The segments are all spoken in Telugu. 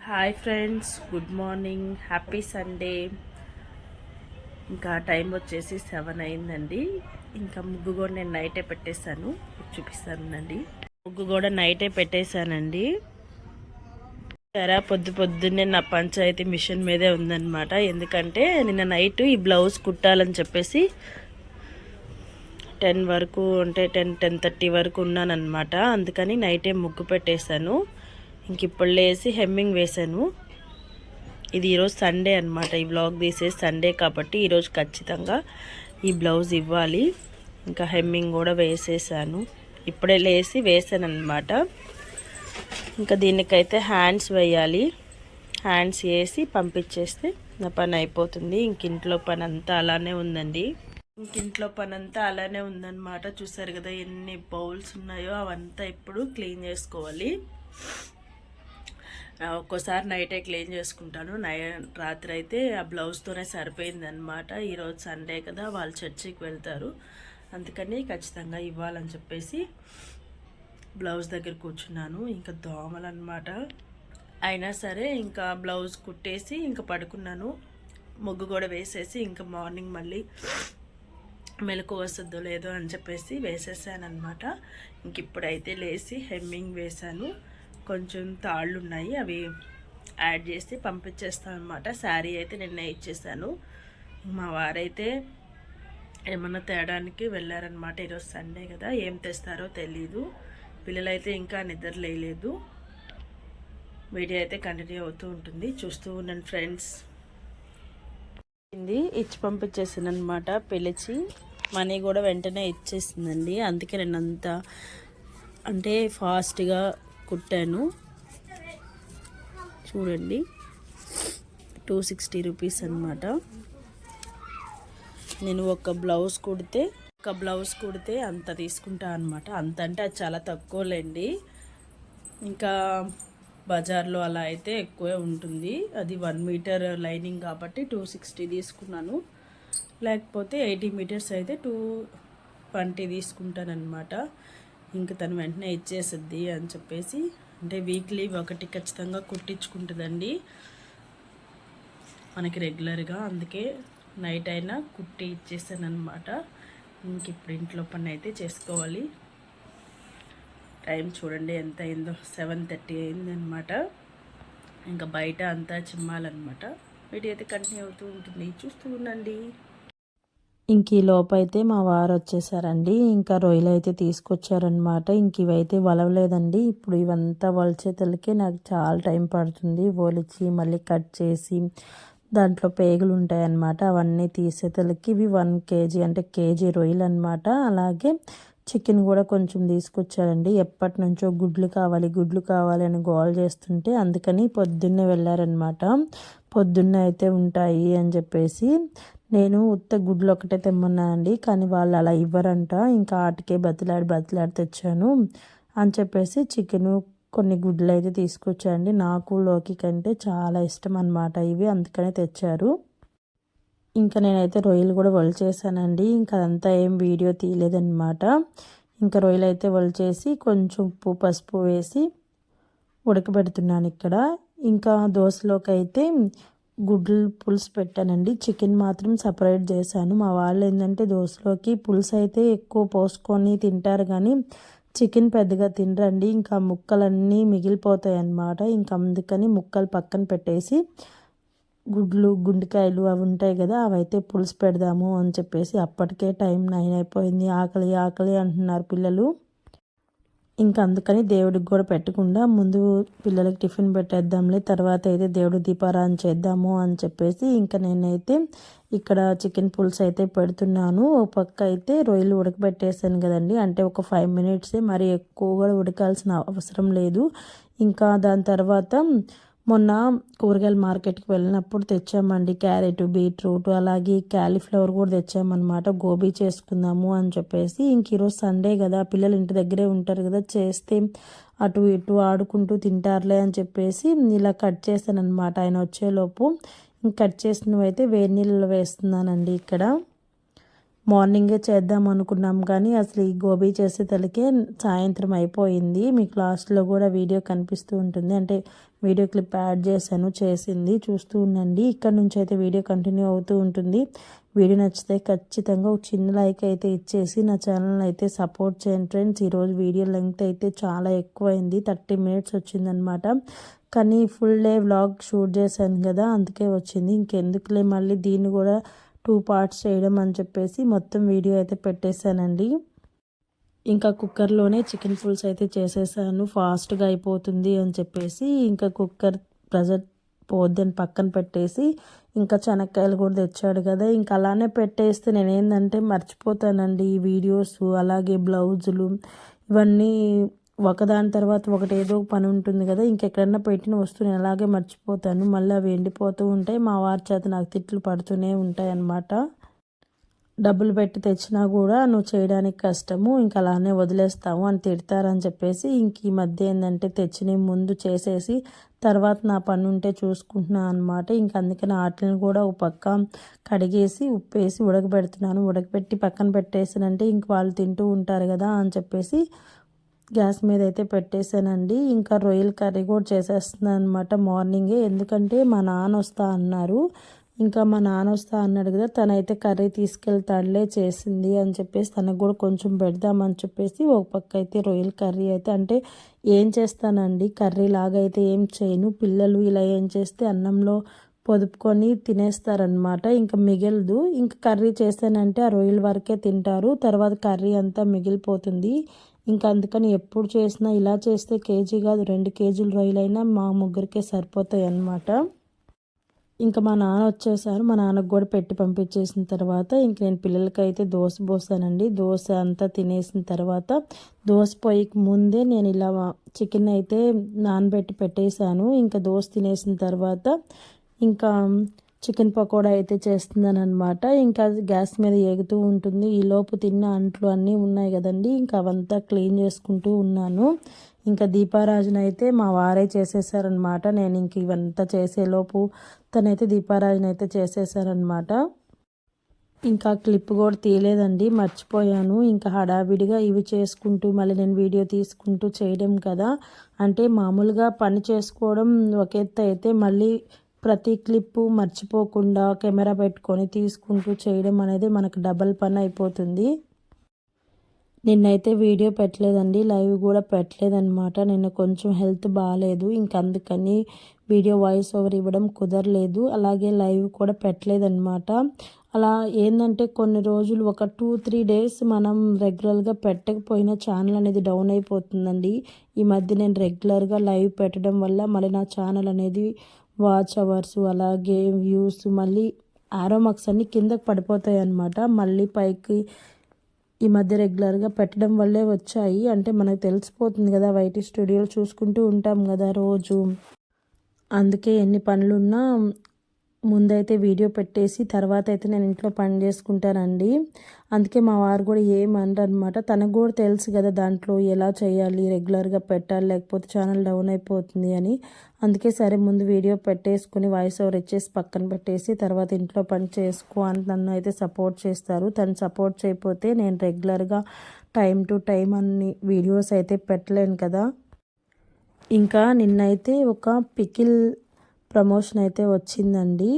Hi friends, good morning, happy Sunday. ఇంకా టైం వచ్చేసి 7 అయిందండి. ఇంకా ముగ్గు కూడా నేను నైటే పెట్టేశాను, చూపిస్తానండి. ముగ్గు కూడా నైటే పెట్టేశానండి. సరే, పొద్దున్నే నా పంచాయతీ మిషన్ మీదే ఉందన్నమాట. ఎందుకంటే నిన్న నైట్ ఈ బ్లౌజ్ కుట్టాలని చెప్పేసి 10 వరకు అంటే 10:30 వరకు ఉన్నానన్నమాట. అందుకని నైటే ముగ్గు పెట్టేశాను. ఇంక ఇప్పుడు లేసి హెమ్మింగ్ వేశాను. ఇది ఈరోజు సండే అనమాట. ఈ బ్లాగ్ తీసేసి సండే కాబట్టి ఈరోజు ఖచ్చితంగా ఈ బ్లౌజ్ ఇవ్వాలి. ఇంకా హెమ్మింగ్ కూడా వేసేసాను. ఇప్పుడే లేసి వేసాను అనమాట. ఇంకా దీనికైతే హ్యాండ్స్ వేయాలి. హ్యాండ్స్ వేసి పంపించేస్తే నా పని అయిపోతుంది. ఇంట్లో పని అంతా అలానే ఉందండి. ఇంట్లో పని అంతా అలానే ఉందన్నమాట. చూసారు కదా ఎన్ని బౌల్స్ ఉన్నాయో, అవంతా ఇప్పుడు క్లీన్ చేసుకోవాలి. ఒక్కోసారి నైటే క్లీన్ చేసుకుంటాను. రాత్రి అయితే ఆ బ్లౌజ్తోనే సరిపోయిందనమాట. ఈరోజు సండే కదా, వాళ్ళు చర్చికి వెళ్తారు. అందుకని ఖచ్చితంగా ఇవ్వాలని చెప్పేసి బ్లౌజ్ దగ్గర కూర్చున్నాను. ఇంకా దోమలు అనమాట. అయినా సరే ఇంకా బ్లౌజ్ కుట్టేసి ఇంకా పడుకున్నాను. ముగ్గు కూడా వేసేసి ఇంకా మార్నింగ్ మళ్ళీ మెలకు వస్తుందో లేదో అని చెప్పేసి వేసేసాను అనమాట. ఇంక ఇప్పుడైతే లేచి హెమ్మింగ్ వేశాను. కొంచెం తాళ్ళు ఉన్నాయి, అవి యాడ్ చేసి పంపించేస్తాను అనమాట. శారీ అయితే నిన్న ఇచ్చేసాను. మా వారైతే ఏమన్నా తేడానికి వెళ్ళారనమాట. ఈరోజు సండే కదా, ఏం తెస్తారో తెలీదు. పిల్లలైతే ఇంకా నిద్ర లేలేదు. వీడియో అయితే కంటిన్యూ అవుతూ ఉంటుంది, చూస్తూ ఉన్నాను ఫ్రెండ్స్. ఇచ్చి పంపించేసాను అనమాట. పిలిచి మనీ కూడా వెంటనే ఇచ్చేసిందండి. అందుకే నేను అంతా అంటే ఫాస్ట్గా కుట్టాను. చూడండి, 260 రూపీస్ అనమాట. నేను ఒక బ్లౌజ్ కుడితే అంత తీసుకుంటా అనమాట. అంత అంటే అది చాలా తక్కువలేండి. ఇంకా బజార్లో అలా అయితే ఎక్కువే ఉంటుంది. అది 1 మీటర్ లైనింగ్ కాబట్టి 260 తీసుకున్నాను. లేకపోతే 80 మీటర్స్ అయితే 220 తీసుకుంటానమాట. ఇంక తను వెంటనే ఇచ్చేసిద్ది అని చెప్పేసి, అంటే వీక్లీ ఒకటి ఖచ్చితంగా కుట్టించుకుంటుందండి మనకి రెగ్యులర్గా. అందుకే నైట్ అయినా కుట్టి ఇచ్చేసాను అనమాట. ఇంక ఇప్పుడు ఇంట్లో పని అయితే చేసుకోవాలి. టైం చూడండి ఎంత అయిందో, 7:30 అయిందనమాట. ఇంకా బయట అంతా చిమ్మాలన్నమాట. వీడియో అయితే కంటిన్యూ అవుతూ ఉంటుంది, చూస్తూ ఉండండి. ఇంక ఈ లోపైతే మా వారు వచ్చేసారండి. ఇంకా రొయ్యలు అయితే తీసుకొచ్చారనమాట. ఇంక ఇవైతే వలవలేదండి. ఇప్పుడు ఇవంతా వలిచేతలకే నాకు చాలా టైం పడుతుంది. ఒలిచి మళ్ళీ కట్ చేసి దాంట్లో పేగులు ఉంటాయన్నమాట. అవన్నీ తీసేతలకి ఇవి 1 కేజీ అంటే కేజీ రొయ్యలు అనమాట. అలాగే చికెన్ కూడా కొంచెం తీసుకొచ్చారండి. ఎప్పటి నుంచో గుడ్లు కావాలి అని గోల్ చేస్తుంటే అందుకని పొద్దున్నే వెళ్ళారనమాట. పొద్దున్నే అయితే ఉంటాయి అని చెప్పేసి నేను ఉత్త గుడ్లు ఒకటే తెమ్మన్నా అండి. కానీ వాళ్ళు అలా ఇవ్వరంట. ఇంకా ఆటికే బతిలాడి తెచ్చాను అని చెప్పేసి చికెను కొన్ని గుడ్లు అయితే తీసుకొచ్చారండి. నాకు లోకి కంటే చాలా ఇష్టం అనమాట ఇవి, అందుకనే తెచ్చారు. ఇంకా నేనైతే రొయ్యలు కూడా వలిచేసానండి. ఇంకా అదంతా ఏం వీడియో తీయలేదన్నమాట. ఇంకా రొయ్యలు అయితే వలిచేసి కొంచెం ఉప్పు పసుపు వేసి ఉడకబెడుతున్నాను ఇక్కడ. ఇంకా దోశలోకి అయితే గుడ్లు పులుసు పెట్టానండి. చికెన్ మాత్రం సపరేట్ చేశాను. మా వాళ్ళు ఏంటంటే దోశలోకి పులుసు అయితే ఎక్కువ పోసుకొని తింటారు, కానీ చికెన్ పెద్దగా తినరండి. ఇంకా ముక్కలన్నీ మిగిలిపోతాయి అన్నమాట. ఇంకా అందుకని ముక్కలు పక్కన పెట్టేసి గుడ్లు గుండెకాయలు అవి ఉంటాయి కదా, అవైతే పులుసు పెడదాము అని చెప్పేసి అప్పటికే టైం 9 అయిపోయింది. ఆకలి అంటున్నారు పిల్లలు. ఇంకా అందుకని దేవుడికి కూడా పెట్టకుండా ముందు పిల్లలకి టిఫిన్ పెట్టేద్దాంలే, తర్వాత అయితే దేవుడి దీపారాధన చేద్దాము అని చెప్పేసి ఇంకా నేనైతే ఇక్కడ చికెన్ పులుసు అయితే పెడుతున్నాను. ఒక పక్క అయితే రొయ్యలు ఉడకబెట్టేసాను కదండి, అంటే ఒక 5 మినిట్సే, మరి ఎక్కువ కూడా ఉడకాల్సిన అవసరం లేదు. ఇంకా దాని తర్వాత మొన్న కూరగాయల మార్కెట్కి వెళ్ళినప్పుడు తెచ్చామండి క్యారెట్, బీట్రూట్, అలాగే క్యాలీఫ్లవర్ కూడా తెచ్చామన్నమాట. గోబీ చేసుకుందాము అని చెప్పేసి. ఇంక ఈరోజు సండే కదా, పిల్లలు ఇంటి దగ్గరే ఉంటారు కదా, చేస్తే అటు ఇటు ఆడుకుంటూ తింటారులే అని చెప్పేసి ఇలా కట్ చేశాను అనమాట. ఆయన వచ్చేలోపు కట్ చేసినవి అయితే వేడి నీళ్ళలో వేస్తున్నానండి ఇక్కడ. మార్నింగే చేద్దాం అనుకున్నాం కానీ అసలు ఈ గోబీ చేసేతలకే సాయంత్రం అయిపోయింది. మీకు లాస్ట్లో కూడా వీడియో కనిపిస్తూ ఉంటుంది, అంటే వీడియో క్లిప్ యాడ్ చేశాను, చేసింది చూస్తూ ఉండండి. ఇక్కడ నుంచి అయితే వీడియో కంటిన్యూ అవుతూ ఉంటుంది. వీడియో నచ్చితే ఖచ్చితంగా ఒక చిన్న లైక్ అయితే ఇచ్చేసి నా ఛానల్ అయితే సపోర్ట్ చేయండి ఫ్రెండ్స్. ఈరోజు వీడియో లెంగ్త్ అయితే చాలా ఎక్కువైంది, 30 minutes వచ్చిందనమాట. కానీ ఫుల్ డే వ్లాగ్ షూట్ చేశాను కదా, అందుకే వచ్చింది. ఇంకెందుకులే మళ్ళీ దీన్ని కూడా 2 parts చేయడం అని చెప్పేసి మొత్తం వీడియో అయితే పెట్టేశానండి. ఇంకా కుక్కర్లోనే చికెన్ పులుసు అయితే చేసేసాను, ఫాస్ట్గా అయిపోతుంది అని చెప్పేసి. ఇంకా కుక్కర్ ప్రెజర్ పోద్దని పక్కన పెట్టేసి ఇంకా శనక్కాయలు కూడా తెచ్చాడు కదా, ఇంకా అలానే పెట్టేస్తే నేనేందంటే మర్చిపోతానండి ఈ వీడియోస్, అలాగే బ్లౌజులు ఇవన్నీ ఒకదాని తర్వాత ఒకటి ఏదో పని ఉంటుంది కదా, ఇంకెక్కడన్నా పెట్టిన వస్తువు నేను అలాగే మర్చిపోతాను. మళ్ళీ అవి ఎండిపోతూ ఉంటాయి, మా వారి చేత నాకు తిట్లు పడుతూనే ఉంటాయి అన్నమాట. డబ్బులు పెట్టి తెచ్చినా కూడా నువ్వు చేయడానికి కష్టము, ఇంకా అలానే వదిలేస్తావు అని తిడతారని చెప్పేసి ఇంక ఈ మధ్య ఏంటంటే తెచ్చిన ముందు చేసేసి తర్వాత నా పని ఉంటే చూసుకుంటున్నాను అనమాట. ఇంక అందుకని వాటిని కూడా ఒక పక్క కడిగేసి ఉప్పేసి ఉడకబెడుతున్నాను. ఉడకబెట్టి పక్కన పెట్టేసానంటే ఇంక వాళ్ళు తింటూ ఉంటారు కదా అని చెప్పేసి గ్యాస్ మీద అయితే పెట్టేశానండి. ఇంకా రొయ్యల కర్రీ కూడా చేసేస్తున్నాను అనమాట మార్నింగే, ఎందుకంటే మా నాన్న వస్తా అన్నారు. ఇంకా మా నాన్న వస్తా అన్నాడు కదా, తనైతే కర్రీ తీసుకెళ్తాడులే చేసింది అని చెప్పేసి తనకు కూడా కొంచెం పెడదామని చెప్పేసి ఒక పక్క అయితే రొయ్యల కర్రీ అయితే, అంటే ఏం చేస్తానండి కర్రీ లాగా అయితే ఏం చేయను. పిల్లలు ఇలా ఏం చేస్తే అన్నంలో పొదుపుకొని తినేస్తారనమాట, ఇంకా మిగలదు. ఇంకా కర్రీ చేశానంటే ఆ రొయ్యల వరకే తింటారు, తర్వాత కర్రీ అంతా మిగిలిపోతుంది. ఇంకా అందుకని ఎప్పుడు చేసినా ఇలా చేస్తే కేజీ కాదు 2 kgs రొయ్యలైనా మా ముగ్గురికే సరిపోతాయి అన్నమాట. ఇంకా మా నాన్న వచ్చేసారు, మా నాన్నకు కూడా పెట్టి పంపించేసిన తర్వాత ఇంక నేను పిల్లలకైతే దోశ పోసానండి. దోశ అంతా తినేసిన తర్వాత దోశ పొయ్యికి ముందే నేను ఇలా చికెన్ అయితే నానబెట్టి పెట్టేశాను. ఇంకా దోశ తినేసిన తర్వాత ఇంకా చికెన్ పకోడా అయితే చేస్తున్నాను అనమాట. ఇంకా గ్యాస్ మీద ఎగుతూ ఉంటుంది, ఈలోపు తిన్న అంట్లు అన్నీ ఉన్నాయి కదండి, ఇంకా అవంతా క్లీన్ చేసుకుంటూ ఉన్నాను. ఇంకా దీపారాజన అయితే మా వారే చేసేసారనమాట. నేను ఇంక ఇవంతా చేసేలోపు తనైతే దీపారాజన అయితే చేసేసారనమాట. ఇంకా క్లిప్ కూడా తీయలేదండి, మర్చిపోయాను. ఇంకా హడావిడిగా ఇవి చేసుకుంటూ మళ్ళీ నేను వీడియో తీసుకుంటూ చేయడం కదా, అంటే మామూలుగా పని చేసుకోవడం ఒక ఎత్తు అయితే మళ్ళీ ప్రతి క్లిప్పు మర్చిపోకుండా కెమెరా పెట్టుకొని తీసుకుంటూ చేయడం అనేది మనకు డబల్ పని అయిపోతుంది. నిన్నైతే వీడియో పెట్టలేదండి, లైవ్ కూడా పెట్టలేదన్నమాట. నిన్న కొంచెం హెల్త్ బాగాలేదు, ఇంక అందుకని వీడియో వాయిస్ ఓవర్ ఇవ్వడం కుదరలేదు, అలాగే లైవ్ కూడా పెట్టలేదన్నమాట. అలా ఏంటంటే కొన్ని రోజులు ఒక 2-3 days మనం రెగ్యులర్గా పెట్టకపోయినా ఛానల్ అనేది డౌన్ అయిపోతుందండి. ఈ మధ్య నేను రెగ్యులర్గా లైవ్ పెట్టడం వల్ల మళ్ళీ నా ఛానల్ అనేది వాచ్ అవర్స్ అలాగే వ్యూస్ మళ్ళీ ఆరో మార్క్స్ అన్నీ కిందకి పడిపోతాయి అన్నమాట. మళ్ళీ పైకి ఈ మధ్య రెగ్యులర్గా పెట్టడం వల్లే వచ్చాయి, అంటే మనకు తెలిసిపోతుంది కదా, వైటీ స్టూడియోలు చూసుకుంటూ ఉంటాం కదా రోజు, అందుకే ఎన్ని పనులున్నా ముందైతే వీడియో పెట్టేసి తర్వాత అయితే నేను ఇంట్లో పని చేసుకుంటానండి. అందుకే మా వారు కూడా ఏమనరు అనమాట, తనకు కూడా తెలుసు కదా దాంట్లో ఎలా చేయాలి, రెగ్యులర్గా పెట్టాలి లేకపోతే ఛానల్ డౌన్ అయిపోతుంది అని. అందుకే సరే ముందు వీడియో పెట్టేసుకుని వాయిస్ ఓవర్ ఇచ్చేసి పక్కన పెట్టేసి తర్వాత ఇంట్లో పని చేసుకో అని నన్ను అయితే సపోర్ట్ చేస్తారు. తను సపోర్ట్ చేయకపోతే నేను రెగ్యులర్గా టైం టు టైం అన్ని వీడియోస్ అయితే పెట్టలేను కదా. ఇంకా నిన్నైతే ఒక పికిల్ ప్రమోషన్ అయితే వచ్చిందండి,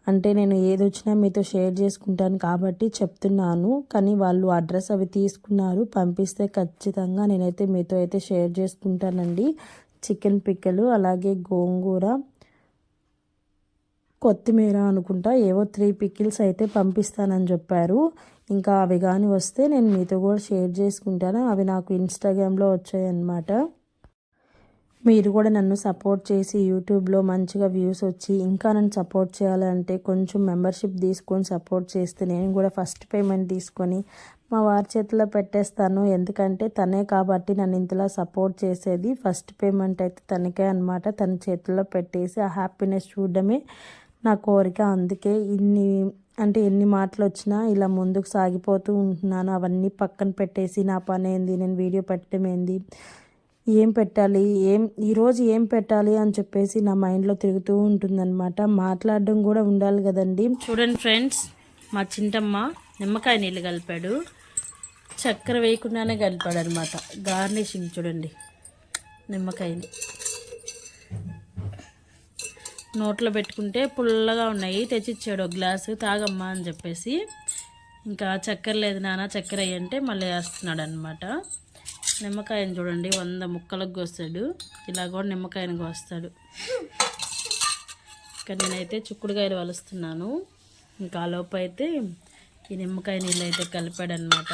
అంటే నేను ఏది వచ్చినా మీతో షేర్ చేసుకుంటాను కాబట్టి చెప్తున్నాను, కానీ వాళ్ళు అడ్రస్ అవి తీసుకున్నారు, పంపిస్తే ఖచ్చితంగా నేనైతే మీతో అయితే షేర్ చేసుకుంటానండి. చికెన్ పిక్కలు అలాగే గోంగూర కొత్తిమీర అనుకుంటా ఏవో 3 pickles అయితే పంపిస్తానని చెప్పారు. ఇంకా అవి కానీ వస్తే నేను మీతో కూడా షేర్ చేసుకుంటాను. అవి నాకు ఇన్స్టాగ్రామ్లో వచ్చాయి అన్నమాట. మీరు కూడా నన్ను సపోర్ట్ చేసి యూట్యూబ్లో మంచిగా వ్యూస్ వచ్చి ఇంకా నన్ను సపోర్ట్ చేయాలంటే కొంచెం మెంబర్షిప్ తీసుకొని సపోర్ట్ చేస్తే నేను కూడా ఫస్ట్ పేమెంట్ తీసుకొని మా వారి చేతిలో పెట్టేస్తాను, ఎందుకంటే తనే కాబట్టి నన్ను ఇంతలా సపోర్ట్ చేసేది. ఫస్ట్ పేమెంట్ అయితే తనకే అనమాట, తన చేతిలో పెట్టేసి ఆ హ్యాపీనెస్ చూడడమే నా కోరిక. అందుకే ఎన్ని మాటలు వచ్చినా ఇలా ముందుకు సాగిపోతూ ఉంటున్నాను. అవన్నీ పక్కన పెట్టేసి నా పని ఏంది, నేను వీడియో పెట్టడం ఏంది, ఏం పెట్టాలి, ఈరోజు ఏం పెట్టాలి అని చెప్పేసి నా మైండ్లో తిరుగుతూ ఉంటుందన్నమాట. మాట్లాడడం కూడా ఉండాలి కదండి. చూడండి ఫ్రెండ్స్, మా చింటమ్మ నిమ్మకాయ నీళ్ళు కలిపాడు, చక్కెర వేయకుండానే కలిపాడు అనమాట. గార్నిషింగ్ చూడండి, నిమ్మకాయని నోట్లో పెట్టుకుంటే పుల్లగా ఉన్నాయి. తెచ్చిచ్చాడు ఒక గ్లాసు, తాగమ్మా అని చెప్పేసి. ఇంకా చక్కెర లేదు నాన్న, చక్కెర అయ్యంటే మళ్ళీ వేస్తున్నాడు అనమాట. నిమ్మకాయని చూడండి 100 ముక్కలకు కోస్తాడు. ఇలా కూడా నిమ్మకాయని కోస్తాడు. ఇంకా నేనైతే చిక్కుడుకాయలు వలుస్తున్నాను. ఇంకా లోపు అయితే ఈ నిమ్మకాయ నీళ్ళు అయితే కలిపాడనమాట.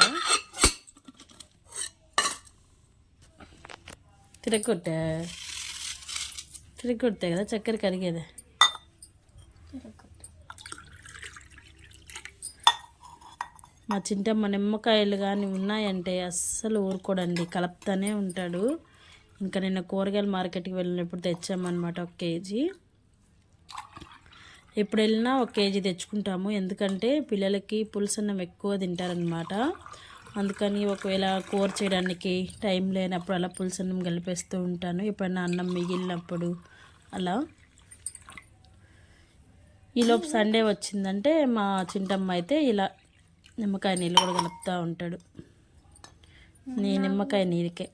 తిరగొట్టే కదా చక్కెర కరిగేదే. మా చింటమ్మ నిమ్మకాయలు కానీ ఉన్నాయంటే అస్సలు ఊరుకోడండి, కలుపుతానే ఉంటాడు. ఇంకా నిన్న కూరగాయల మార్కెట్కి వెళ్ళినప్పుడు తెచ్చామన్నమాట 1 కేజీ. ఎప్పుడు వెళ్ళినా 1 కేజీ తెచ్చుకుంటాము, ఎందుకంటే పిల్లలకి పులుసన్నం ఎక్కువ తింటారనమాట. అందుకని ఒకవేళ కూర చేయడానికి టైం లేనప్పుడు అలా పులుసన్నం కలిపేస్తూ ఉంటాను, ఎప్పుడైనా అన్నం మిగిలినప్పుడు అలా. ఈలోపు సండే వచ్చిందంటే మా చింటమ్మ అయితే ఇలా నిమ్మకాయ నీళ్ళు కూడా కలుపుతూ ఉంటాడు. నీ నిమ్మకాయ నీళ్ళకే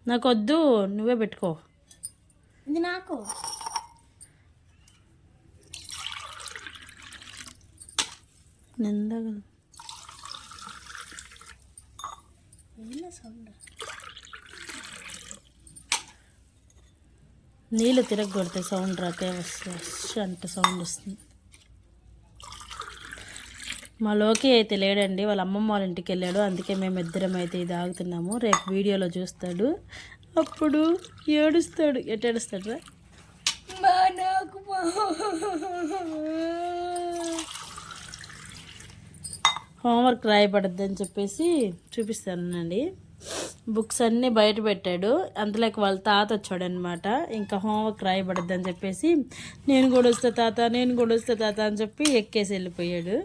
నాకొద్దు, నువ్వే పెట్టుకో. ఇది నాకు నిందగల నీళ్ళు తిరగొడితే సౌండ్ రాకే వస్తుంది, అంటే సౌండ్ వస్తుంది. మా లోకి అయితే లేడండి, వాళ్ళ అమ్మమ్మ వాళ్ళ ఇంటికి వెళ్ళాడు. అందుకే మేము ఇద్దరం అయితే ఇది ఆగుతున్నాము. రేపు వీడియోలో చూస్తాడు, అప్పుడు ఏడుస్తాడు. ఏడుస్తాడు రా హోంవర్క్ రాయబడద్దని చెప్పేసి చూపిస్తానండి. బుక్స్ అన్నీ బయట పెట్టాడు, అంతలోకి వాళ్ళ తాత వచ్చాడనమాట. ఇంకా హోంవర్క్ రాయబడద్దని చెప్పేసి నేను కూడా వస్తా తాత అని చెప్పి ఎక్కేసి వెళ్ళిపోయాడు.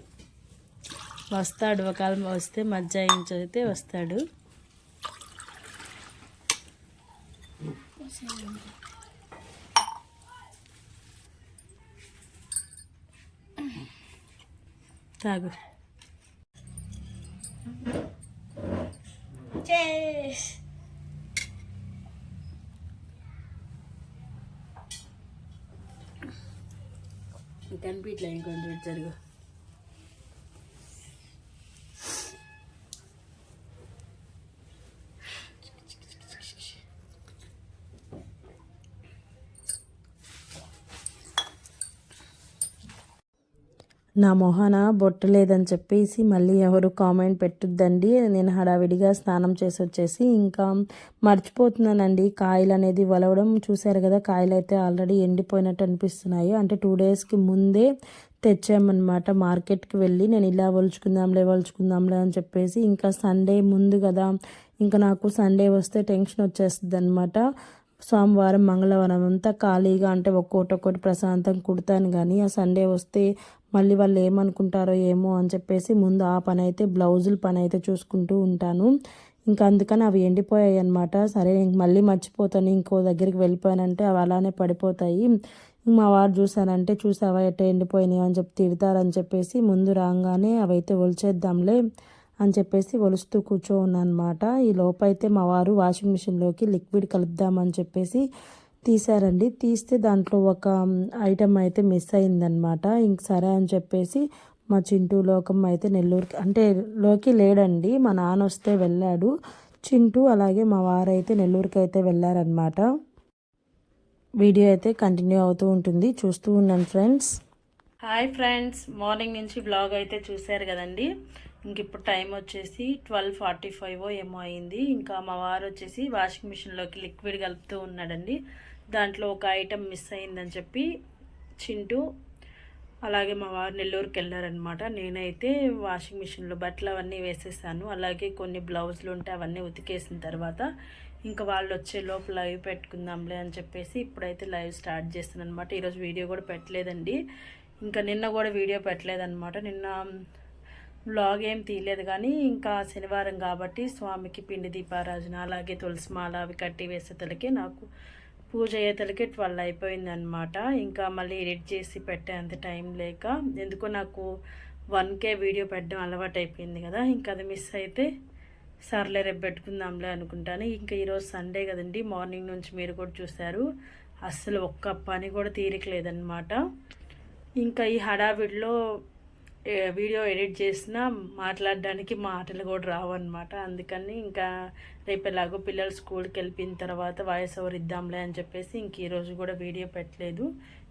వస్తాడు, ఒకవేళ వస్తే మధ్యాహ్నం చదివితే వస్తాడు. తాగు. కనిపించలే ఇంకొంచెం జరుగు. నా మొహన బొట్టు లేదని చెప్పేసి మళ్ళీ ఎవరు కామెంట్ పెట్టొద్దండి. నేను హడావిడిగా స్నానం చేసి వచ్చేసి ఇంకా మర్చిపోతున్నానండి. కాయలు అనేది వలవడం చూసారు కదా, కాయలు అయితే ఆల్రెడీ ఎండిపోయినట్టు అనిపిస్తున్నాయి. అంటే 2 డేస్కి ముందే తెచ్చామన్నమాట మార్కెట్కి వెళ్ళి. నేను ఇలా వలుచుకుందాంలే అని చెప్పేసి, ఇంకా సండే ముందు కదా, ఇంకా నాకు సండే వస్తే టెన్షన్ వచ్చేస్తుంది అనమాట. సోమవారం మంగళవారం అంతా ఖాళీగా, అంటే ఒక్కొక్కటి ప్రశాంతంగా కుడతాను. కానీ ఆ సండే వస్తే మళ్ళీ వాళ్ళు ఏమనుకుంటారో ఏమో అని చెప్పేసి ముందు ఆ పని అయితే బ్లౌజుల పని అయితే చూసుకుంటూ ఉంటాను. ఇంకా అందుకని అవి ఎండిపోయాయి అనమాట. సరే మళ్ళీ మర్చిపోతాను, ఇంకో దగ్గరికి వెళ్ళిపోయానంటే అవి అలానే పడిపోతాయి. మా వారు చూసావా ఎట్ట ఎండిపోయినాయి అని చెప్పి తిడతారని చెప్పేసి ముందు రాగానే అవైతే ఒలిచేద్దాంలే అని చెప్పేసి ఒలుస్తూ కూర్చోన్నాను అనమాట. ఈ లోపైతే మా వారు వాషింగ్ మిషన్లోకి లిక్విడ్ కలుపుదామని చెప్పేసి తీసారండి. తీస్తే దాంట్లో ఒక ఐటెం అయితే మిస్ అయిందనమాట. ఇంక సరే అని చెప్పేసి మా చింటూ లోకం అయితే నెల్లూరుకి, అంటే లోకి లేడండి, మా నాన్న వస్తే వెళ్ళాడు. చింటూ అలాగే మా వారు అయితే నెల్లూరుకి అయితే వెళ్ళారనమాట. వీడియో అయితే కంటిన్యూ అవుతూ ఉంటుంది, చూస్తూ ఉన్నాను ఫ్రెండ్స్. హాయ్ ఫ్రెండ్స్, మార్నింగ్ నుంచి బ్లాగ్ అయితే చూశారు కదండి. ఇంక ఇప్పుడు టైం వచ్చేసి 12:45 ఏమో అయింది. ఇంకా మా వారు వచ్చేసి వాషింగ్ మిషన్లోకి లిక్విడ్ కలుపుతూ ఉన్నాడండి. దాంట్లో ఒక ఐటెం మిస్ అయిందని చెప్పి చింటూ అలాగే మా వారు నెల్లూరుకి వెళ్ళారనమాట. నేనైతే వాషింగ్ మిషన్లో బట్టలు అవన్నీ వేసేసాను. అలాగే కొన్ని బ్లౌజులు ఉంటే అవన్నీ ఉతికేసిన తర్వాత ఇంకా వాళ్ళు వచ్చే లోపు లైవ్ పెట్టుకుందాంలే అని చెప్పేసి ఇప్పుడైతే లైవ్ స్టార్ట్ చేస్తాను అనమాట. ఈరోజు వీడియో కూడా పెట్టలేదండి, ఇంకా నిన్న కూడా వీడియో పెట్టలేదన్నమాట. నిన్న వ్లాగ్ ఏం తీయలేదు, కానీ ఇంకా శనివారం కాబట్టి స్వామికి పిండి దీపారాజన అలాగే తులసిమాల అవి కట్టి వేసేతలకి నాకు పూజ అయ్యేతలకి 12 అయిపోయిందనమాట. ఇంకా మళ్ళీ ఎడిట్ చేసి పెట్టేంత టైం లేక, ఎందుకో నాకు 1K వీడియో పెట్టడం అలవాటు అయిపోయింది కదా, ఇంకా అది మిస్ అయితే సర్లే రేపు పెట్టుకుందాంలే అనుకుంటాను. ఇంకా ఈరోజు సండే కదండి, మార్నింగ్ నుంచి మీరు కూడా చూశారు, అస్సలు ఒక్క పని కూడా తీరికలేదన్నమాట. ఇంకా ఈ హడావిడిలో వీడియో ఎడిట్ చేసినా మాట్లాడడానికి మాటలు కూడా రావన్నమాట. అందుకని ఇంకా రేపు ఎలాగో పిల్లలు స్కూల్కి వెళ్ళిన తర్వాత వాయిస్ ఓవర్ ఇద్దాంలే అని చెప్పేసి ఇంక ఈరోజు కూడా వీడియో పెట్టలేదు.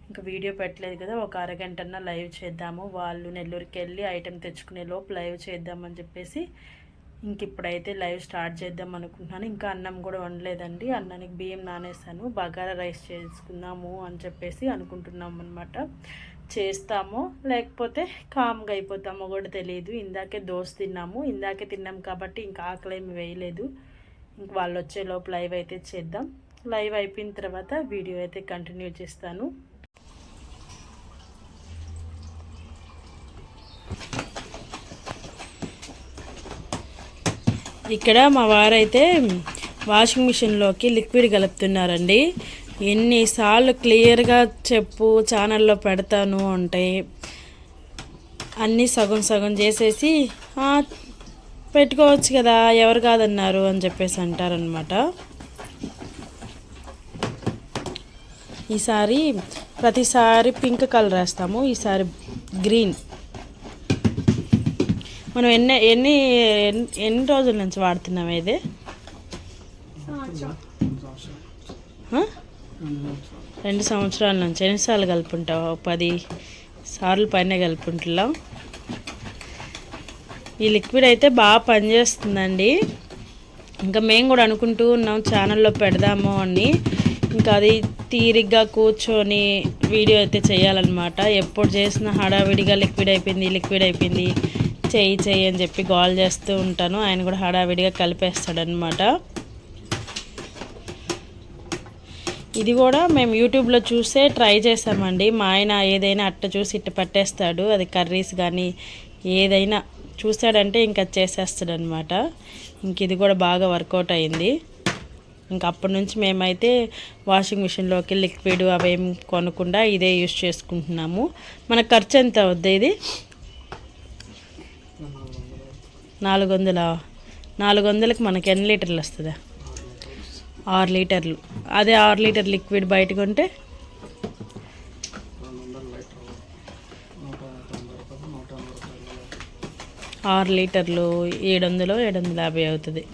ఇంకా వీడియో పెట్టలేదు కదా, ఒక అరగంటన్నా లైవ్ చేద్దాము, వాళ్ళు నెల్లూరుకి వెళ్ళి ఐటెం తెచ్చుకునే లోపు లైవ్ చేద్దామని చెప్పేసి ఇంక ఇప్పుడైతే లైవ్ స్టార్ట్ చేద్దాం అనుకుంటున్నాను. ఇంకా అన్నం కూడా వండలేదండి, అన్నానికి బియ్యం నానేసాను, బగారా రైస్ చేసుకుందాము అని చెప్పేసి అనుకుంటున్నాం అనమాట. చేస్తామో లేకపోతే కామ్గా అయిపోతామో కూడా తెలియదు. ఇందాకే దోశ తిన్నాము, ఇందాకే తిన్నాం కాబట్టి ఇంకా ఆకలేమి వేయలేదు. ఇంక వాళ్ళు వచ్చే లోపు లైవ్ అయితే చేద్దాం. లైవ్ అయిపోయిన తర్వాత వీడియో అయితే కంటిన్యూ చేస్తాను. ఇక్కడ మా వారైతే వాషింగ్ మిషన్లోకి లిక్విడ్ కలుపుతున్నారండి. ఎన్నిసార్లు క్లియర్గా చెప్పు, ఛానల్లో పెడతాను అంటే అన్నీ సగం సగం చేసేసి పెట్టుకోవచ్చు కదా, ఎవరు కాదన్నారు అని చెప్పేసి అంటారనమాట. ఈసారి ప్రతిసారి పింక్ కలర్ వేస్తాము, ఈసారి గ్రీన్. మనం ఎన్ని రోజుల నుంచి వాడుతున్నాం ఇది? 2 సంవత్సరాల నుంచి. ఎన్నిసార్లు కలుపుంటావు? 10 సార్లు పైన కలుపుంటున్నాం. ఈ లిక్విడ్ అయితే బాగా పనిచేస్తుందండి. ఇంకా మేము కూడా అనుకుంటూ ఉన్నాం ఛానల్లో పెడదాము అని. ఇంకా అది తీరిగ్గా కూర్చొని వీడియో అయితే చేయాలన్నమాట. ఎప్పుడు చేసినా హడావిడిగా లిక్విడ్ అయిపోయింది చెయ్యి అని చెప్పి గోల్ చేస్తూ ఉంటాను. ఆయన కూడా హడావిడిగా కలిపేస్తాడనమాట. ఇది కూడా మేము యూట్యూబ్లో చూసే ట్రై చేసామండి. మా ఆయన ఏదైనా అట్ట చూసి ఇట్ట పట్టేస్తాడు, అది కర్రీస్ కానీ ఏదైనా చూసాడంటే ఇంకా చేసేస్తాడనమాట. ఇంక ఇది కూడా బాగా వర్కౌట్ అయింది. ఇంకా అప్పటి నుంచి మేమైతే వాషింగ్ మిషన్లోకి లిక్విడ్ అవేం కొనకుండా ఇదే యూజ్ చేసుకుంటున్నాము. మన ఖర్చు ఎంత అవుద్ది? ఇది 400కి మనకి ఎన్ని లీటర్లు వస్తుందా? 6 లీటర్లు. అదే 6 లీటర్ లిక్విడ్ బయట కొంటే 6 లీటర్లు 750 అవుతుంది.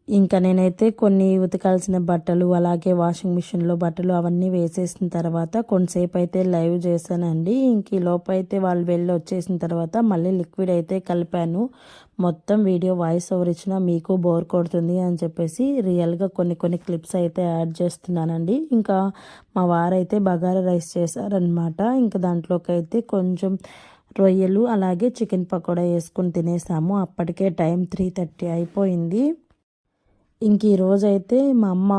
ఇంకా నేనైతే కొన్ని ఉతకాల్సిన బట్టలు, అలాగే వాషింగ్ మిషన్లో బట్టలు అవన్నీ వేసేసిన తర్వాత కొంతసేపు అయితే లైవ్ చేశానండి. ఇంక ఈ లోపు అయితే వాళ్ళు వెళ్ళి వచ్చేసిన తర్వాత మళ్ళీ లిక్విడ్ అయితే కలిపాను. మొత్తం వీడియో వాయిస్ ఓవర్ ఇచ్చినా మీకు బోర్ కొడుతుంది అని చెప్పేసి రియల్గా కొన్ని క్లిప్స్ అయితే యాడ్ చేస్తున్నానండి. ఇంకా మా వారైతే బగారా రైస్ చేశారనమాట. ఇంకా దాంట్లోకి అయితే కొంచెం రొయ్యలు అలాగే చికెన్ పకోడా వేసుకొని తినేసాము. అప్పటికే టైం 3:30 అయిపోయింది. ఇంక ఈరోజు అయితే మా అమ్మ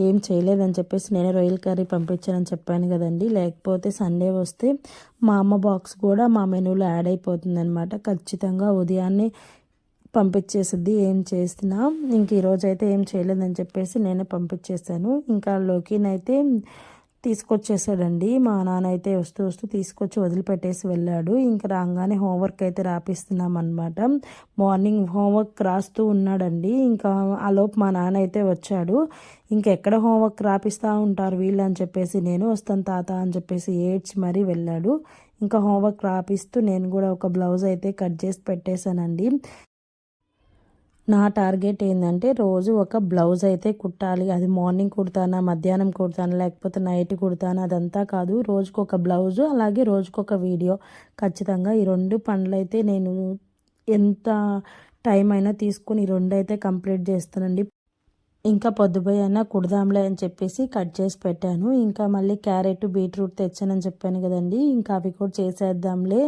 ఏం చేయలేదని చెప్పేసి నేనే రొయ్యల కర్రీ పంపించానని చెప్పాను కదండి. లేకపోతే సండే వస్తే మా అమ్మ బాక్స్ కూడా మా మెనూలో యాడ్ అయిపోతుంది అనమాట. ఖచ్చితంగా ఉదయాన్నే పంపించేసిద్ది ఏం చేసినా. ఇంక ఈరోజు అయితే ఏం చేయలేదని చెప్పేసి నేనే పంపించేసాను. ఇంకా లోకినైతే తీసుకొచ్చేసాడండి. మా నాన్న అయితే వస్తూ తీసుకొచ్చి వదిలిపెట్టేసి వెళ్ళాడు. ఇంకా రాగానే హోంవర్క్ అయితే రాపిస్తున్నాం అనమాట. మార్నింగ్ హోంవర్క్ రాస్తూ ఉన్నాడండి. ఇంకా ఆ లోపు మా నాన్న అయితే వచ్చాడు. ఇంకెక్కడ హోంవర్క్ రాపిస్తూ ఉంటారు వీళ్ళు అని చెప్పేసి నేను వస్తాను తాత అని చెప్పేసి ఏడ్చి మరీ వెళ్ళాడు. ఇంకా హోంవర్క్ రాపిస్తూ నేను కూడా ఒక బ్లౌజ్ అయితే కట్ చేసి పెట్టేశానండి. నా టార్గెట్ ఏంటంటే రోజు ఒక బ్లౌజ్ అయితే కుట్టాలి. అది మార్నింగ్ కుడతానా, మధ్యాహ్నం కుడతానా, లేకపోతే నైట్ కుడతానా, అదంతా కాదు. రోజుకొక బ్లౌజు అలాగే రోజుకొక వీడియో. ఖచ్చితంగా ఈ 2 పనులు అయితే నేను ఎంత టైం అయినా తీసుకుని ఈ 2 అయితే కంప్లీట్ చేస్తానండి. ఇంకా పొద్దుపోయినా కుడదాంలే అని చెప్పేసి కట్ చేసి పెట్టాను. ఇంకా మళ్ళీ క్యారెట్ బీట్రూట్ తెచ్చానని చెప్పాను కదండి. ఇంకా అవి కూడా చేసేద్దాంలే.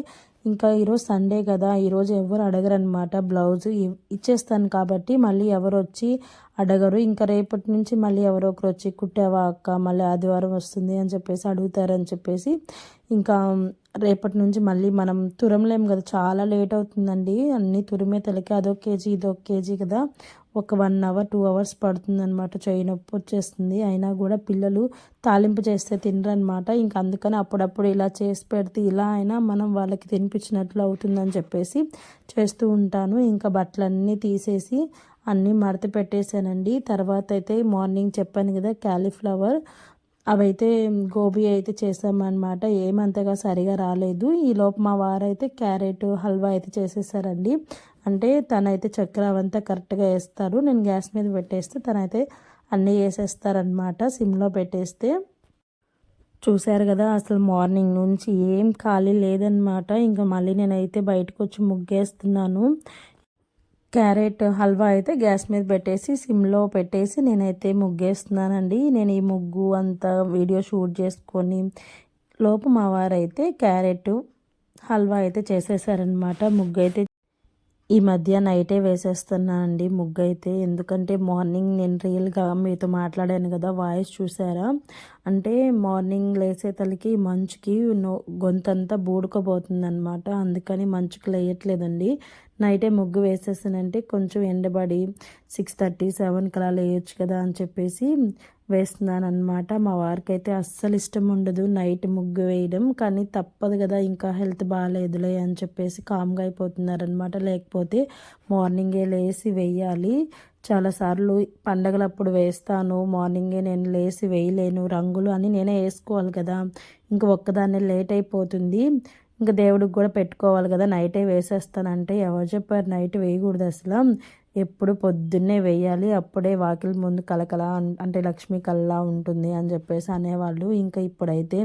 ఇంకా ఈరోజు సండే కదా, ఈరోజు ఎవరు అడగరు అనమాట. బ్లౌజ్ ఇచ్చేస్తాను కాబట్టి మళ్ళీ ఎవరు వచ్చి అడగరు. ఇంకా రేపటి నుంచి మళ్ళీ ఎవరో ఒకరు వచ్చి కుట్టావా అక్క, మళ్ళీ ఆదివారం వస్తుంది అని చెప్పేసి అడుగుతారని చెప్పేసి ఇంకా రేపటి నుంచి మళ్ళీ మనం తురమలేం కదా, చాలా లేట్ అవుతుందండి. అన్నీ తురిమే తలకి అదొక కేజీ ఇదొక కేజీ కదా, ఒక 1 అవర్ 2 అవర్స్ పడుతుందన్నమాట. చెయ్యి నొప్పి వచ్చేస్తుంది. అయినా కూడా పిల్లలు తాలింపు చేస్తే తినరనమాట. ఇంక అందుకని అప్పుడప్పుడు ఇలా చేసి పెడితే ఇలా అయినా మనం వాళ్ళకి తినిపించినట్లు అవుతుందని చెప్పేసి చేస్తూ ఉంటాను. ఇంకా బట్టలన్నీ తీసేసి అన్నీ మడత పెట్టేశానండి. తర్వాత అయితే మార్నింగ్ చెప్పాను కదా క్యాలీఫ్లవర్ అవైతే గోబీ అయితే చేసామన్నమాట. ఏమంతగా సరిగా రాలేదు. ఈలోపు మా వారైతే క్యారెట్ హల్వా అయితే చేసేసారండి. అంటే తనైతే చక్కెర అవంతా కరెక్ట్గా వేస్తారు. నేను గ్యాస్ మీద పెట్టేస్తే తనైతే అన్నీ వేసేస్తారనమాట సిమ్లో పెట్టేస్తే. చూశారు కదా అసలు మార్నింగ్ నుంచి ఏం ఖాళీ లేదనమాట. ఇంకా మళ్ళీ నేనైతే బయటకు వచ్చి ముగ్గేస్తున్నాను. క్యారెట్ హల్వా అయితే గ్యాస్ మీద పెట్టేసి సిమ్లో పెట్టేసి నేనైతే ముగ్గేస్తున్నానండి. నేను ఈ ముగ్గు అంతా వీడియో షూట్ చేసుకొని లోపు మా వారైతే క్యారెట్ హల్వా అయితే చేసేసారనమాట. ముగ్గు అయితే ఈ మధ్య నైటే వేసేస్తున్నానండి ముగ్గు అయితే. ఎందుకంటే మార్నింగ్ నేను రియల్గా మీతో మాట్లాడాను కదా వాయిస్ చూసారా, అంటే మార్నింగ్ లేసేతలకి మంచుకి గొంతంతా బూడుకోబోతుంది అనమాట. అందుకని మంచుకి లేయట్లేదండి. నైటే ముగ్గు వేసేసానంటే కొంచెం ఎండబడి 6:30 7 కలా లేయొచ్చు కదా అని చెప్పేసి వేస్తున్నాను అనమాట. మా వారికి అయితే అస్సలు ఇష్టం ఉండదు నైట్ ముగ్గు వేయడం, కానీ తప్పదు కదా, ఇంకా హెల్త్ బాగాలేదులే అని చెప్పేసి కామ్గా అయిపోతున్నారనమాట. లేకపోతే మార్నింగే లేసి వేయాలి. చాలాసార్లు పండగలప్పుడు వేస్తాను, మార్నింగే నేను లేసి వేయలేను, రంగులు అని నేనే వేసుకోవాలి కదా, ఇంక ఒక్కదాన్నే లేట్ అయిపోతుంది. ఇంకా దేవుడికి కూడా పెట్టుకోవాలి కదా, నైటే వేసేస్తానంటే ఎవరు చెప్పారు నైట్ వేయకూడదు అసలు, ఎప్పుడు పొద్దున్నే వేయాలి, అప్పుడే వాకిలి ముందు కలకల అంటే లక్ష్మీ కల్లా ఉంటుంది అని చెప్పేసి అనేవాళ్ళు. ఇంకా ఇప్పుడైతే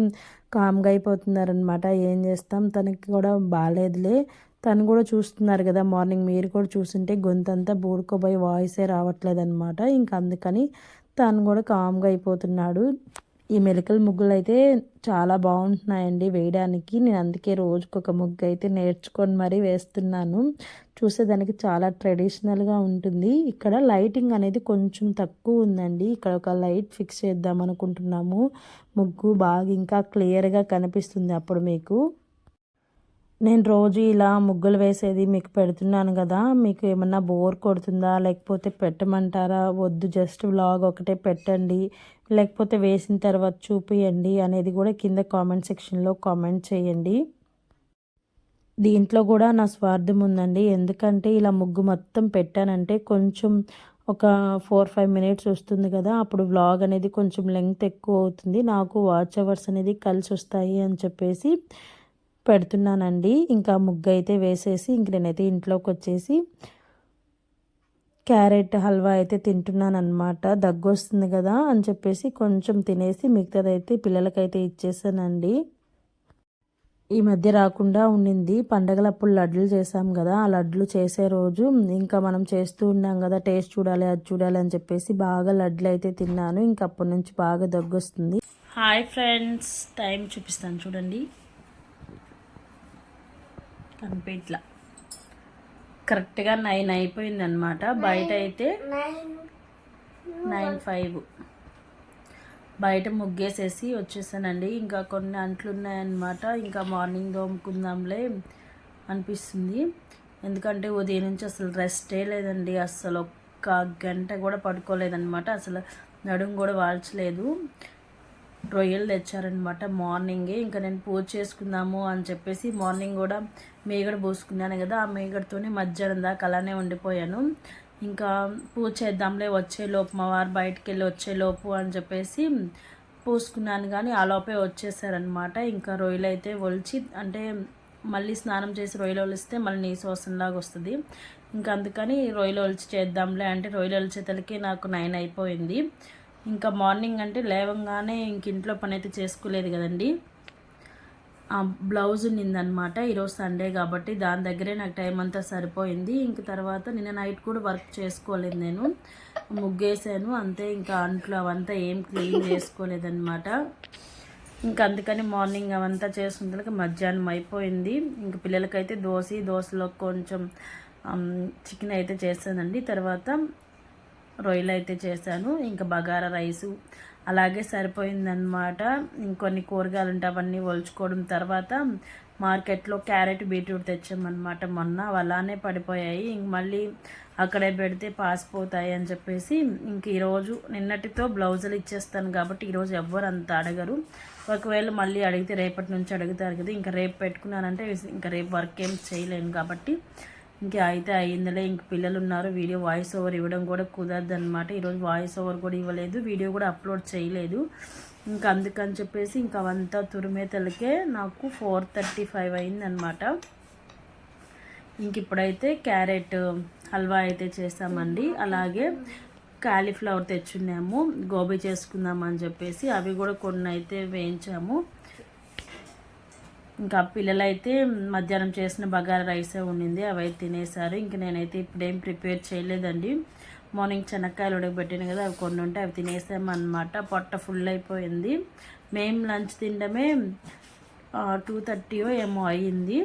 కామ్గా అయిపోతున్నారనమాట. ఏం చేస్తాం, తనకి కూడా బాగాలేదులే, తను కూడా చూస్తున్నారు కదా మార్నింగ్ మీరు కూడా చూస్తుంటే గొంతంతా బూడుకోబోయి వాయిసే రావట్లేదనమాట. ఇంకా అందుకని తను కూడా కామ్గా అయిపోతున్నాడు. ఈ మెలికల ముగ్గులు అయితే చాలా బాగుంటున్నాయండి వేయడానికి. నేను అందుకే రోజుకొక ముగ్గు అయితే నేర్చుకొని మరీ వేస్తున్నాను. చూసేదానికి చాలా ట్రెడిషనల్గా ఉంటుంది. ఇక్కడ లైటింగ్ అనేది కొంచెం తక్కువ ఉందండి. ఇక్కడ ఒక లైట్ ఫిక్స్ చేద్దాం అనుకుంటున్నాము. ముగ్గు బాగా ఇంకా క్లియర్గా కనిపిస్తుంది అప్పుడు మీకు. నేను రోజు ఇలా ముగ్గులు వేసేది మీకు పెడుతున్నాను కదా, మీకు ఏమన్నా బోర్ కొడుతుందా, లేకపోతే పెట్టమంటారా, వద్దు జస్ట్ వ్లాగ్ ఒకటే పెట్టండి, లేకపోతే వేసిన తర్వాత చూపియండి అనేది కూడా కింద కామెంట్ సెక్షన్లో కామెంట్ చేయండి. దీంట్లో కూడా నా స్వార్థం ఉందండి. ఎందుకంటే ఇలా ముగ్గు మొత్తం పెట్టానంటే కొంచెం ఒక 4-5 మినిట్స్ వస్తుంది కదా, అప్పుడు వ్లాగ్ అనేది కొంచెం లెంగ్త్ ఎక్కువ అవుతుంది, నాకు వాచ్ అవర్స్ అనేది కలిసి వస్తాయి అని చెప్పేసి పెడుతున్నానండి. ఇంకా ముగ్గు అయితే వేసేసి ఇంక నేనైతే ఇంట్లోకి వచ్చేసి క్యారెట్ హల్వా అయితే తింటున్నాను అనమాట. దగ్గు వస్తుంది కదా అని చెప్పేసి కొంచెం తినేసి మిగతాదైతే పిల్లలకైతే ఇచ్చేసానండి. ఈ మధ్య రాకుండా ఉండింది, పండగలప్పుడు లడ్లు చేసాం కదా, ఆ లడ్లు చేసే రోజు ఇంకా మనం చేస్తూ ఉన్నాం కదా, టేస్ట్ చూడాలి అది చూడాలి అని చెప్పేసి బాగా లడ్లు అయితే తిన్నాను. ఇంక అప్పటి నుంచి బాగా దగ్గు వస్తుంది. హాయ్ ఫ్రెండ్స్, టైం చూపిస్తాను చూడండి. కంప్లీట్లా కరెక్ట్గా 9 అయిపోయింది అనమాట. బయట అయితే 9:05 బయట ముగ్గేసేసి వచ్చేసానండి. ఇంకా కొన్ని అంట్లు ఉన్నాయన్నమాట, ఇంకా మార్నింగ్ దోముకుందాంలే అనిపిస్తుంది. ఎందుకంటే ఉదయం నుంచి అసలు రెస్టే లేదండి, అసలు ఒక్క గంట కూడా పడుకోలేదన్నమాట, అసలు నడుము కూడా వాల్చలేదు. రొయ్యలు తెచ్చారనమాట మార్నింగే. ఇంకా నేను పూజ చేసుకుందాము అని చెప్పేసి మార్నింగ్ కూడా మేగడ పోసుకున్నాను కదా, ఆ మేగడతోనే మధ్యాహ్నం దాకా అలానే ఉండిపోయాను. ఇంకా పూజ చేద్దాంలే వచ్చేలోపు, మా వారు బయటికి వెళ్ళి వచ్చేలోపు అని చెప్పేసి పూసుకున్నాను, కానీ ఆ లోపే వచ్చేసారనమాట. ఇంకా రొయ్యలు అయితే ఒలిచి, అంటే మళ్ళీ స్నానం చేసి రొయ్యలు ఒలిస్తే మళ్ళీ నీసు వాసనలాగా వస్తుంది. ఇంకా అందుకని రొయ్యలు ఒలిచి చేద్దాంలే అంటే రొయ్యలు ఒలిచేతలకి నాకు 9 అయిపోయింది. ఇంకా మార్నింగ్ అంటే లేవంగానే ఇంక ఇంట్లో పని అయితే చేసుకోలేదు కదండి. ఆ బ్లౌజ్ ఉన్నిందనమాట, ఈరోజు సండే కాబట్టి దాని దగ్గరే నాకు టైం అంతా సరిపోయింది. ఇంక తర్వాత నిన్న నైట్ కూడా వర్క్ చేసుకోలేదు, నేను ముగ్గేసాను అంతే. ఇంకా అంట్లో అవంతా ఏం క్లీన్ చేసుకోలేదన్నమాట. ఇంకా అందుకని మార్నింగ్ అవంతా చేసుకుంటే మధ్యాహ్నం అయిపోయింది. ఇంక పిల్లలకైతే దోశలో కొంచెం చికెన్ అయితే చేశానండి. తర్వాత రొయ్యలు అయితే చేశాను, ఇంకా బగారా రైసు అలాగే సరిపోయిందనమాట. ఇంకొన్ని కూరగాయలు ఉంటే అవన్నీ ఒలుచుకోవడం. తర్వాత మార్కెట్లో క్యారెట్ బీట్రూట్ తెచ్చామన్నమాట మొన్న, అలానే పడిపోయాయి. ఇంక మళ్ళీ అక్కడే పెడితే పాసిపోతాయి అని చెప్పేసి ఇంక ఈరోజు నిన్నటితో బ్లౌజులు ఇచ్చేస్తాను కాబట్టి ఈరోజు ఎవ్వరు అంత అడగరు. ఒకవేళ మళ్ళీ అడిగితే రేపటి నుంచి అడుగుతారు కదా, ఇంకా రేపు పెట్టుకున్నానంటే ఇంకా రేపు వర్క్ ఏం చేయలేను కాబట్టి ఇంకా అయితే అయ్యిందిలే. ఇంక పిల్లలు ఉన్నారు, వీడియో వాయిస్ ఓవర్ ఇవ్వడం కూడా కుదరదు అనమాట. ఈరోజు వాయిస్ ఓవర్ కూడా ఇవ్వలేదు, వీడియో కూడా అప్లోడ్ చేయలేదు. ఇంకా అందుకని చెప్పేసి ఇంకా అవంతా తురిమేతలకే నాకు 4:35 అయిందనమాట. ఇంక ఇప్పుడైతే క్యారెట్ హల్వా అయితే చేస్తామండి. అలాగే కాలీఫ్లవర్ తెచ్చున్నాము, గోబీ చేసుకుందామని చెప్పేసి అవి కూడా కొన్ని అయితే వేయించాము. ఇంకా పిల్లలైతే మధ్యాహ్నం చేసిన బగారా రైసే ఉండింది, అవి అయితే తినేసారు. ఇంక నేనైతే ఇప్పుడేం ప్రిపేర్ చేయలేదండి. మార్నింగ్ శనక్కాయలు ఉడకబెట్టాను కదా, అవి కొన్ని ఉంటే అవి తినేసామన్నమాట. పొట్ట ఫుల్ అయిపోయింది. మేము లంచ్ తినడమే 2:30 ఏమో అయ్యింది,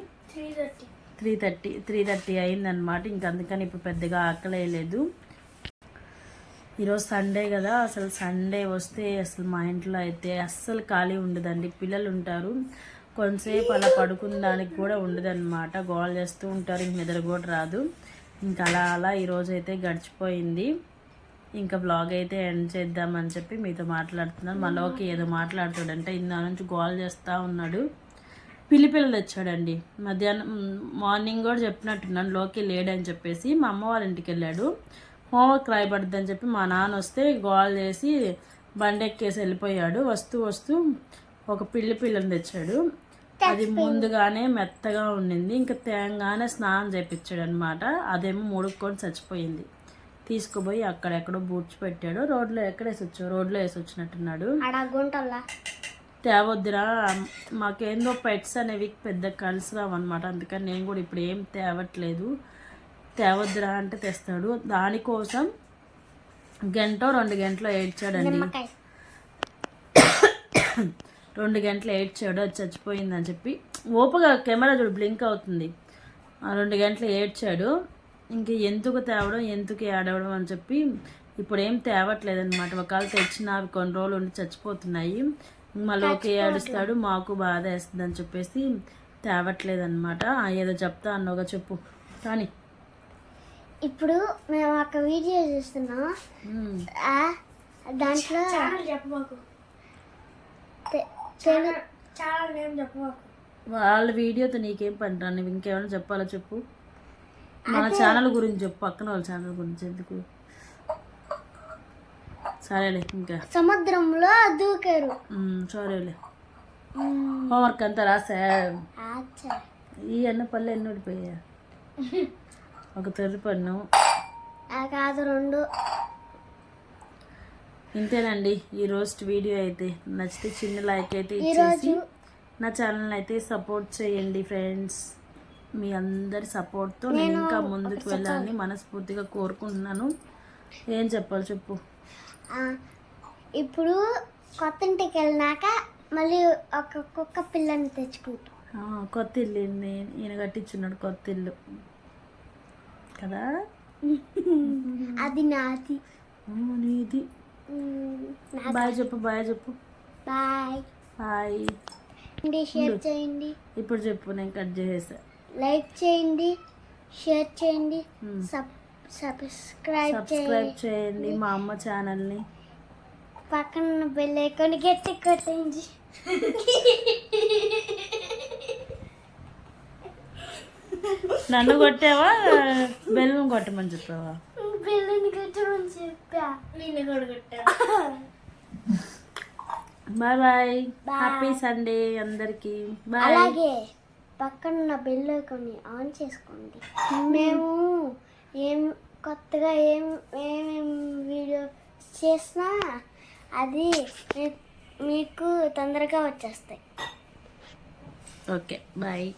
3:30 అయిందనమాట. ఇంక అందుకని ఇప్పుడు పెద్దగా ఆకలేదు. ఈరోజు సండే కదా, అసలు సండే వస్తే అసలు మా ఇంట్లో అయితే అస్సలు ఖాళీ ఉండదండి. పిల్లలు ఉంటారు, కొంతసేపు అలా పడుకున్న దానికి కూడా ఉండదన్నమాట. గోల్ చేస్తూ ఉంటారు, ఇంక నిద్ర కూడా రాదు. ఇంకా అలా ఈరోజు అయితే గడిచిపోయింది. ఇంకా బ్లాగ్ అయితే ఎండ్ చేద్దామని చెప్పి మీతో మాట్లాడుతున్నాను. మళ్ళీ ఏదో మాట్లాడుతాడంటే ఇందా నుంచి గోల్ చేస్తూ ఉన్నాడు. పిల్లలు తెచ్చాడండి. మధ్యాహ్నం మార్నింగ్ కూడా చెప్పినట్టున్నాను లోకి లేడని చెప్పేసి. మా అమ్మ వాళ్ళ ఇంటికి వెళ్ళాడు, హోంవర్క్ రాయబడుద్దని చెప్పి మా నాన్న వస్తే గోల్ చేసి బండి ఎక్కేసి వెళ్ళిపోయాడు. వస్తూ ఒక పిల్లని తెచ్చాడు. అది ముందుగానే మెత్తగా ఉండింది, ఇంకా తేంగానే స్నానం చేయించాడు అనమాట. అదేమో ముడుక్కొని చచ్చిపోయింది. తీసుకుపోయి అక్కడెక్కడో బూడ్చిపెట్టాడు. రోడ్లో వేసి వచ్చినట్టున్నాడు. తేవద్దురా, మాకేందో పెట్స్ అనేవి పెద్ద కలిసి రావన్నమాట. అందుకని నేను కూడా ఇప్పుడు ఏం తేవట్లేదు. తేవద్దురా అంటే తెస్తాడు. దానికోసం 1-2 గంటలు ఏడ్చాడండి. 2 గంటలు ఏడ్చాడు, అది చచ్చిపోయిందని చెప్పి. ఓపగా కెమెరా చూడు బ్లింక్ అవుతుంది. 2 గంటలు ఏడ్చాడు. ఇంక ఎందుకు తేవడం, ఎందుకు ఏడవడం అని చెప్పి ఇప్పుడు ఏం తేవట్లేదు అనమాట. ఒకవేళ తెచ్చినా అవి కొన్ని రోజులు ఉండి చచ్చిపోతున్నాయి. మళ్ళీ ఏడుస్తాడు, మాకు బాధ వేస్తుంది అని చెప్పేసి తేవట్లేదు అనమాట. ఏదో చెప్తా అన్నోగా చెప్పు కానీ. ఇప్పుడు మేము ఒక వీడియో చూస్తున్నాం, దాంట్లో వాళ్ళ వీడియోతో నీకేం పని రా, నువ్వు ఇంకేమైనా చెప్పాలో చెప్పు. మన ఛానల్ గురించి చెప్పు, పక్కన వాళ్ళ ఛానల్ గురించి ఎందుకు. సరేలే, ఇంకా సముద్రంలో దూకారు. సరేలే, హోంవర్క్ అంతా రాసా. ఈ అన్న పళ్ళు ఎన్ని ఊడిపోయా? ఒక తొలి పన్ను కాదు, 2. ఇంతేనండి ఈ రోజు వీడియో అయితే. నచ్చితే చిన్న లైక్ అయితే ఇచ్చేసి నా ఛానల్ అయితే సపోర్ట్ చేయండి ఫ్రెండ్స్. మీ అందరి సపోర్ట్తో నేను ఇంకా ముందుకు వెళ్ళాలని మనస్ఫూర్తిగా కోరుకుంటున్నాను. ఏం చెప్పాలి చెప్పు. ఇప్పుడు కొత్త ఇంటికి వెళ్ళినాక మళ్ళీ ఒక కుక్క పిల్లని తెచ్చుకుంటాం. కొత్త ఇల్లు ఈయన కట్టించున్నాడు, కొత్త ఇల్లు కదా. అది నాది. నీది. బాయ్ చెప్పు. బాయ్. షేర్ చేయండి. ఇప్పుడు చెప్పు, నేను కట్ చేసేసా. లైక్ చేయండి, షేర్ చేయండి, సబ్స్క్రైబ్ చేయండి మా అమ్మ ఛానల్ని. పక్కన బెల్ ఐకాన్ గట్టి కొట్టండి. నన్ను కొట్టావా, బెల్లం కొట్టమని చెప్పావా? బెల్లని కొట్టమని చెప్పా. నేను కూడా కొట్టా. బాయ్. హ్యాపీ సండే అందరికి. అలాగే పక్కన బెల్ ఐకాన్ ఆన్ చేసుకోండి. మేము కొత్తగా ఏమేమి వీడియో చేసినా అది మీకు తొందరగా వచ్చేస్తాయి. Okay, bye.